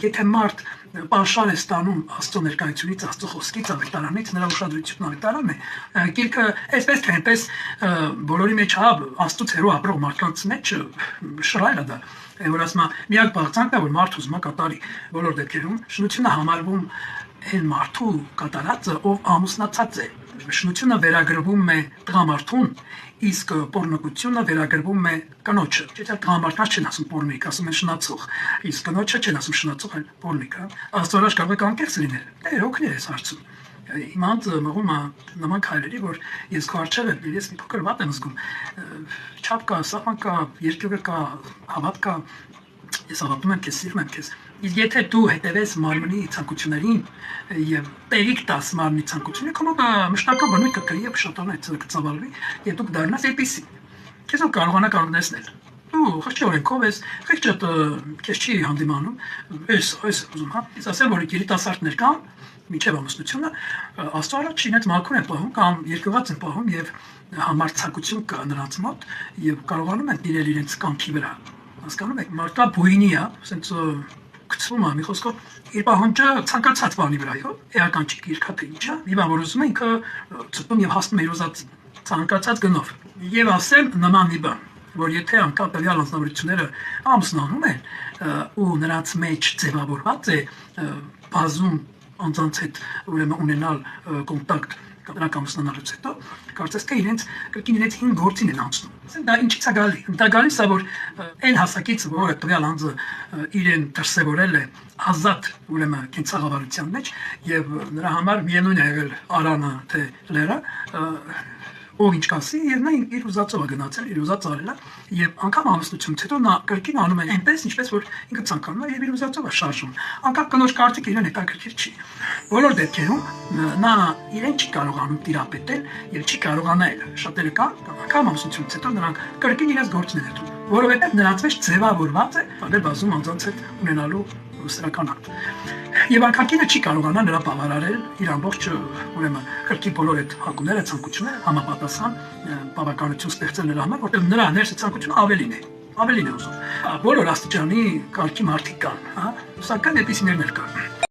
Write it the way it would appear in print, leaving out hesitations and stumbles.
Եթե մարդ պաշար է ստանում Աստծո ներկայությունից, Աստծո խոսքից, ավետարանից, նրա ուշադրությունն ավետարանն է, գիրքը այսպես թե այնպես բոլորի մեջ Աստծուց հեռու ապրող մարդկանց մեջ շռայլ է դա, որ ասում է միակ բաղձանքն է, որ մարդ ուզում է կատարի բոլոր դեպքերում, շնությունը համարվում այն մարդու կատարածը, ով ամուսնացած է, շնությունը վերագրվում է տղամարդուն, իսկ պոռնոգությունը վերագրվում է կնոջը։ Չէ՞ տղամարդկանց չեն ասում պոռնիկ, ասում են շնացող, իսկ կնոջը չեն ասում շնացող, այլ պոռնիկ, հա։ Աստծո կարող է անկեղծ լինել։ Դե օգնել ես հարցում։ Իմանց մղում է նման քայլերի, որ ես քո առջև եմ, ես մի փոքր վատ եմ զգում։ Չափ կա, սահման կա, երկյուղը կա, հավատ կա, ես հավատում եմ քեզ, սիրում եմ քեզ։ Իսկ եթե դու հետևես մարմնի ցանկություններին եւ տեղիք տաս մարմնի ցանկություններին, կոմոք մշտական բնույթ կկրի եւ շատանա կծավալվի, եւ դու կդառնաս այդպեսի։ Քեզ ով կարողանա կանգնեցնել։ Դու խղճի օրենքով ես, խղճը քեզ չի հանդիմանում, ես ուզում, հա, ես ասեմ, որ երիտասարդներ կան, միջև ամուսնությունը, Աստծո առաջ իրենց մաքուր են պահում կամ երկված են պահում եւ համարձակություն կա նրանց մոտ եւ կարողանում են դիրել իրենց կամքի վրա։ Հասկանում եք, մարդկա բույնի է, ասենց գցվում է, մի խոսքով իր պահանջը ցանկացած բանի վրա, այո, էական չի գիրքա թե ինչա, մի բան որ ուզում է ինքը ծպում եւ հասնում է իր ուզած ցանկացած գնով։ Եվ ասեմ նման մի բան, որ եթե անկամ տվյալ անձնավորությունները ամուսնանում են ու նրանց մեջ ձևավորված է բազում անձանց հետ ուրեմն ունենալ կոնտակտ կտրակ ամուսնանալուց հետո կարծես թե իրենց կրկին իրենց հին գործին են անցնում։ Ասեն դա ինչից է գալի։ Դա գալիս է որ այն հասակից որը տվյալ անձը իրեն դրսևորել է ազատ ուրեմն կենցաղավարության մեջ եւ նրա համար միևնույն է եղել արանը թե լերը ով ինչ կասի եւ նա իր ուզածով է գնացել, իր ուզած արել է եւ անգամ ամուսնությունից հետո նա կրկին անում է այնպես ինչպես որ ինքը ցանկանում է եւ իր ուզածով է շարժում։ Անկամ կնոջ կարծիքը իրեն հետաքրքիր չի։ Բոլոր դեպքերում նա իրեն չի կարողանում տիրապետել եւ չի կարողանալ շատերը կան անգամ ամուսնությունից հետո նրանք կրկին իրենց գործն են հետում, որովհետեւ նրանց մեջ ձևավորված է բավարար բազում անձանց հետ ունենալու սրական ակտ։ Եվ անկակինը չի կարողանա նրա բավարարել իր ամբողջ ուրեմն կրկին բոլոր այդ հակումները, ցանկությունները համապատասխան բավականություն ստեղծել նրա համար, որտեղ նրա ներսի ցանկությունը ավելին է ուզում։ Բոլոր աստիճանի կարգի մարդիկ կան, հա, սակայն այդպիսիներն էլ կան։